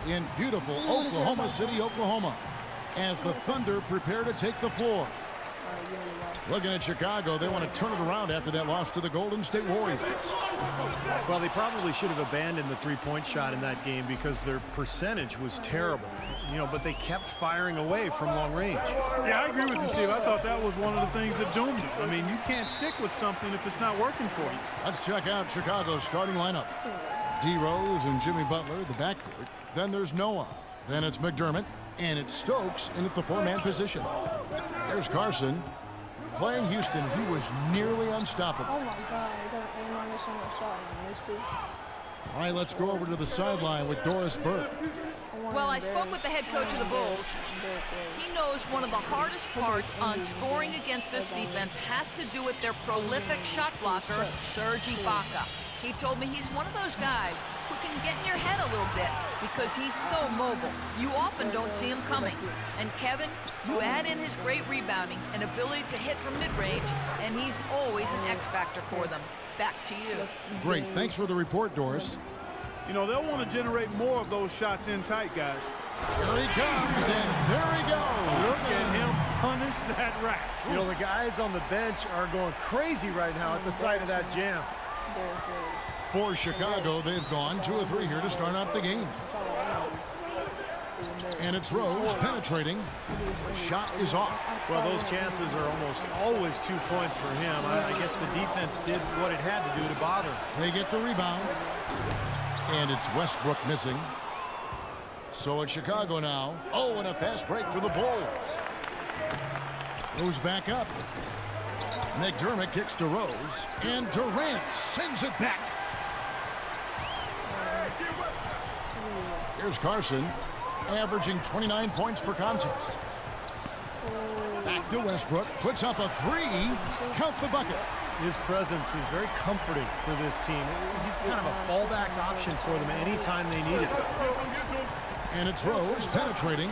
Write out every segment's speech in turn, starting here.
in beautiful Oklahoma City, Oklahoma, as the Thunder prepare to take the floor. Looking at Chicago, they want to turn it around after that loss to the Golden State Warriors. Well, they probably should have abandoned the three-point shot in that game because their percentage was terrible. But they kept firing away from long range. Yeah, I agree with you, Steve. I thought that was one of the things that doomed them. I mean, you can't stick with something if it's not working for you. Let's check out Chicago's starting lineup. D. Rose and Jimmy Butler, the backcourt. Then there's Noah. Then it's McDermott. And it's Stokes in at the four-man position. There's Carson. Playing Houston, he was nearly unstoppable. Oh, my God. I got to aim on this on the shot. All right, let's go over to the sideline with Doris Burke. Well, I spoke with the head coach of the Bulls. He knows one of the hardest parts on scoring against this defense has to do with their prolific shot blocker, Serge Ibaka. He told me he's one of those guys who can get in your head a little bit because he's so mobile. You often don't see him coming. And Kevin, you add in his great rebounding and ability to hit from mid-range, and he's always an X-factor for them. Back to you. Great. Thanks for the report, Doris. They'll want to generate more of those shots in tight, guys. Here he comes, and there he goes. Look at him punish that rack. The guys on the bench are going crazy right now at the sight of that jam. For Chicago, they've gone 2 of 3 here to start out the game. And it's Rose penetrating. The shot is off. Well, those chances are almost always 2 points for him. I guess the defense did what it had to do to bother him. They get the rebound. And it's Westbrook missing. So it's Chicago now. Oh, and a fast break for the Bulls. Goes back up. McDermott kicks to Rose. And Durant sends it back. Here's Carson, averaging 29 points per contest. Back to Westbrook. Puts up a 3. Count the bucket. His presence is very comforting for this team. He's kind of a fallback option for them anytime they need it. And it's Rose penetrating.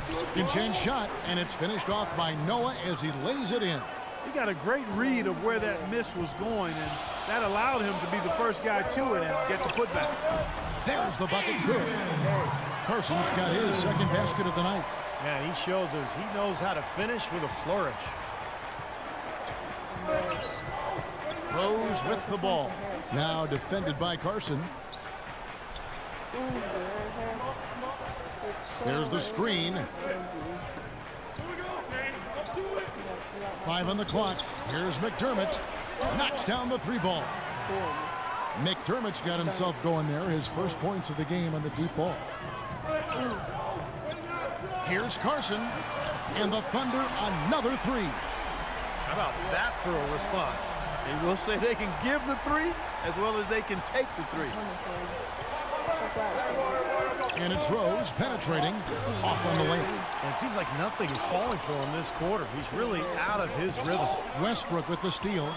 Second chance shot, and it's finished off by Noah as he lays it in. He got a great read of where that miss was going, and that allowed him to be the first guy to it and get the putback. There's the bucket. Good. Carson's got his second basket of the night. Yeah, he shows us he knows how to finish with a flourish. Rose with the ball. Now defended by Carson. There's the screen. 5 on the clock. Here's McDermott. Knocks down the 3 ball. McDermott's got himself going there. His first points of the game on the deep ball. Here's Carson. And the Thunder another 3. How about that for a response? They will say they can give the 3 as well as they can take the 3. And it's Rose penetrating off on the lane. And it seems like nothing is falling for him this quarter. He's really out of his rhythm. Westbrook with the steal.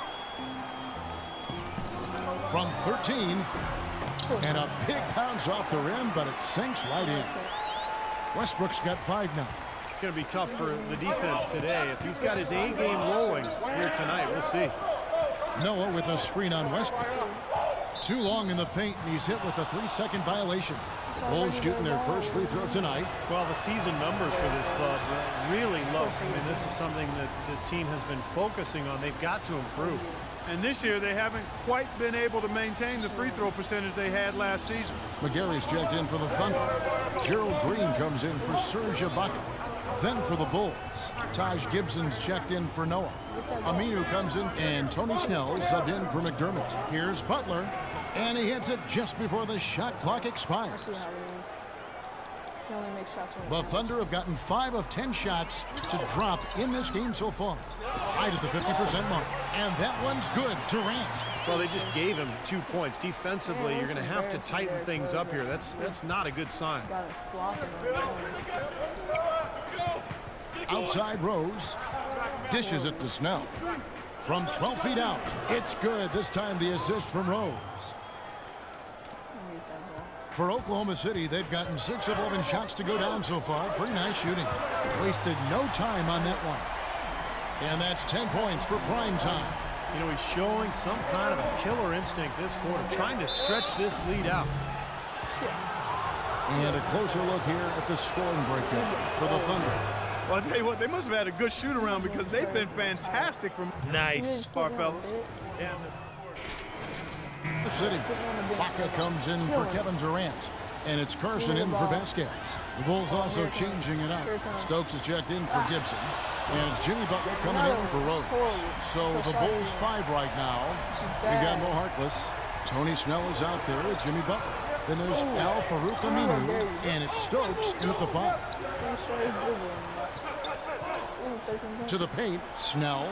From 13. And a big bounce off the rim, but it sinks right in. Westbrook's got 5 now. It's going to be tough for the defense today. If he's got his A game rolling here tonight, we'll see. Noah with a screen on Westbrook. Too long in the paint, and he's hit with a 3-second violation. Bulls shooting their first free throw tonight. Well, the season numbers for this club are really low. I mean, this is something that the team has been focusing on. They've got to improve. And this year, they haven't quite been able to maintain the free throw percentage they had last season. McGarry's checked in for the Thunder. Gerald Green comes in for Serge Ibaka. Then for the Bulls, Taj Gibson's checked in for Noah. Aminu comes in, and Tony Snell subbed in for McDermott. Here's Butler, and he hits it just before the shot clock expires. The Thunder have gotten 5 of 10 shots to drop in this game so far. Right at the 50% mark. And that one's good. Durant. Well, they just gave him 2 points. Defensively, you're going to have to tighten things up here. That's not a good sign. Outside Rose. Dishes it to Snell. From 12 feet out. It's good. This time the assist from Rose. For Oklahoma City, they've gotten 6 of 11 shots to go down so far. Pretty nice shooting. Wasted no time on that one. And that's 10 points for prime time. You know, he's showing some kind of a killer instinct this quarter, trying to stretch this lead out. And a closer look here at the scoring breakdown for the Thunder. Well, I'll tell you what, they must have had a good shoot-around because they've been fantastic from Nice. far, fellas. The City. Baca comes in for Kevin Durant. And it's Carson in for Vasquez. The Bulls also changing it up. Stokes is checked in for Gibson. And it's Jimmy Butler coming in for Rose. So the Bulls 5 right now. You got Mo Harkless. Tony Snell is out there with Jimmy Butler. Then there's Al Farouk Aminu. And it's Stokes in at the 5. To the paint, Snell.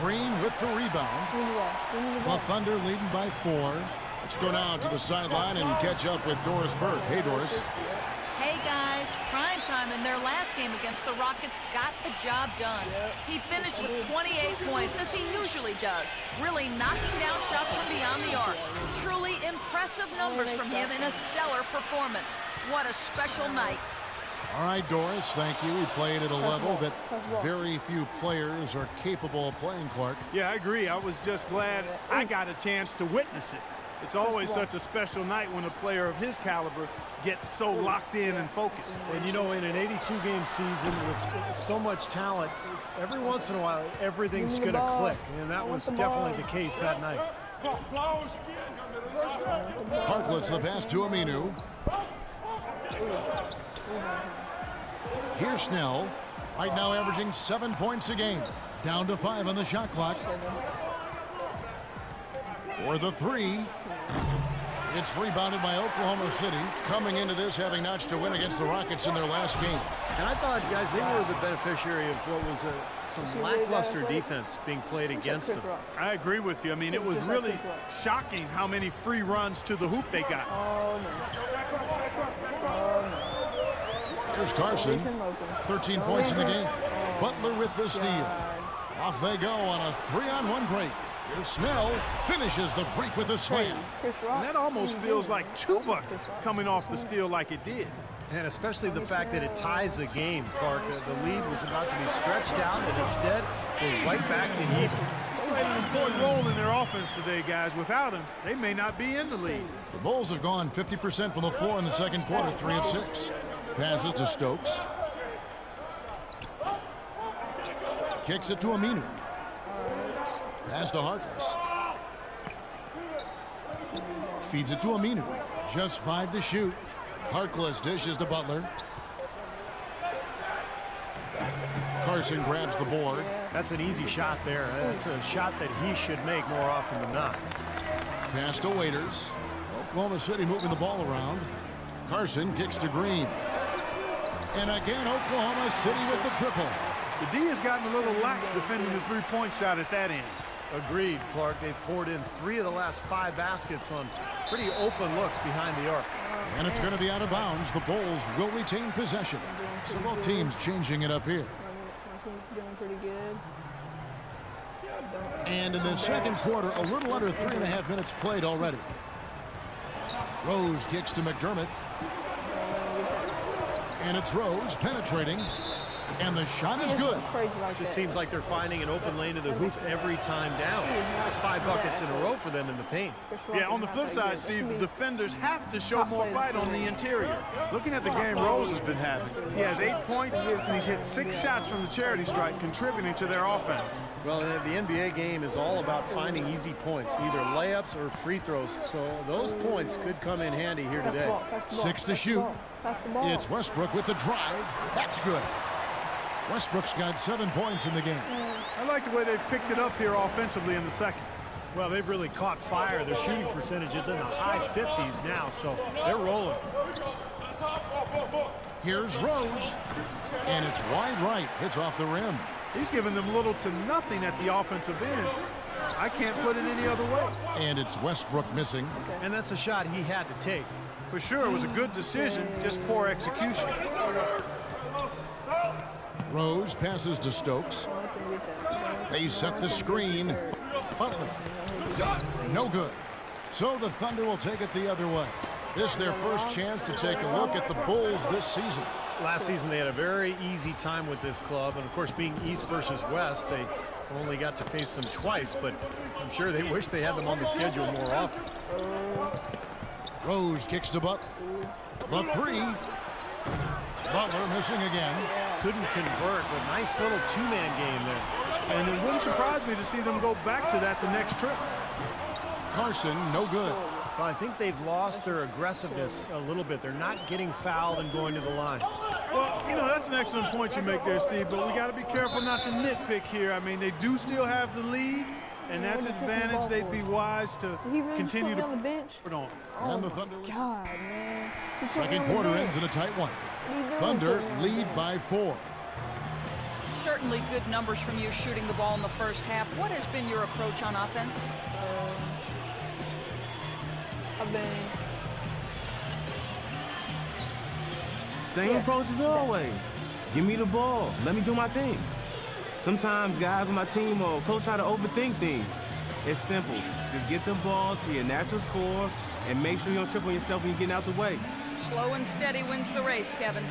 Green with the rebound. The Thunder leading by 4. Let's go now to the sideline and catch up with Doris Burke. Hey, Doris. Hey guys, prime time in their last game against the Rockets got the job done. He finished with 28 points, as he usually does, really knocking down shots from beyond the arc. Truly impressive numbers from him in a stellar performance. What a special night. All right, Doris, thank you. We played at a level that very few players are capable of playing, Clark. Yeah, I agree. I was just glad I got a chance to witness it. It's always such a special night when a player of his caliber gets so locked in and focused. And you know, in an 82-game season with so much talent, every once in a while, everything's going to click. And that was definitely the case that night. Harkless, the pass to Aminu. Here's Snell. Right now averaging 7 points a game. Down to 5 on the shot clock. For the 3. It's rebounded by Oklahoma City, coming into this having notched a win against the Rockets in their last game. And I thought, guys, they were the beneficiary of what was some lackluster defense being played against them. I agree with you. I mean, it was really shocking how many free runs to the hoop they got. Here's Carson, 13 points in the game. Butler with the steal. Off they go on a 3-on-1 break. Here's Snell, finishes the break with a slam. And that almost feels like 2 buckets coming off the steal like it did. And especially the fact that it ties the game, Clark. The lead was about to be stretched out, and instead, we're right back to even. Played an important role in their offense today, guys. Without him, they may not be in the lead. The Bulls have gone 50% from the floor in the second quarter, 3 of 6. Passes to Stokes. Kicks it to Aminu. Pass to Harkless. Feeds it to Aminu. Just 5 to shoot. Harkless dishes to Butler. Carson grabs the board. That's an easy shot there. That's a shot that he should make more often than not. Pass to Waiters. Oklahoma City moving the ball around. Carson kicks to Green. And again, Oklahoma City with the triple. The D has gotten a little lax defending the three-point shot at that end. Agreed, Clark. They've poured in 3 of the last 5 baskets on pretty open looks behind the arc. And it's going to be out of bounds. The Bulls will retain possession. So both teams changing it up here. And in the second quarter, a little under 3.5 minutes played already. Rose kicks to McDermott. And it's Rose penetrating. And the shot is good. Just seems like they're finding an open lane to the hoop every time down. That's 5 buckets in a row for them in the paint. Yeah, on the flip side, Steve, the defenders have to show more fight on the interior. Looking at the game Rose has been having, he has 8 points, and he's hit 6 shots from the charity stripe, contributing to their offense. Well, the NBA game is all about finding easy points, either layups or free throws. So those points could come in handy here today. 6 to shoot. It's Westbrook with the drive. That's good. Westbrook's got 7 points in the game. I like the way they've picked it up here offensively in the second. Well, they've really caught fire. Their shooting percentage is in the high 50s now, so they're rolling. Here's Rose. And it's wide right. Hits off the rim. He's given them little to nothing at the offensive end. I can't put it any other way. And it's Westbrook missing. And that's a shot he had to take. For sure, it was a good decision, just poor execution. Rose passes to Stokes. They set the screen. Butler. No good. So the Thunder will take it the other way. This is their first chance to take a look at the Bulls this season. Last season they had a very easy time with this club, and of course being East versus West, they only got to face them twice, but I'm sure they wish they had them on the schedule more often. Rose kicks to Butler. The three. Butler missing again. Couldn't convert, but nice little two-man game there. And it wouldn't surprise me to see them go back to that the next trip. Carson, no good. Well, I think they've lost their aggressiveness a little bit. They're not getting fouled and going to the line. Well, you know, that's an excellent point you make there, Steve, but we got to be careful not to nitpick here. I mean, they do still have the lead, and that's an advantage. They'd be wise to He really continue put me to on the bench. put on. And the Thunder was... God, man. He put me Second on the quarter bench. ends in a tight one. What are you doing? Thunder Putting me on the lead bench? by 4. Certainly good numbers from you shooting the ball in the first half. What has been your approach on offense? I've been Same approach as always. Give me the ball. Let me do my thing. Sometimes guys on my team or coach try to overthink things. It's simple. Just get the ball to your natural score and make sure you don't trip on yourself when you're getting out the way. Slow and steady wins the race, Kevin.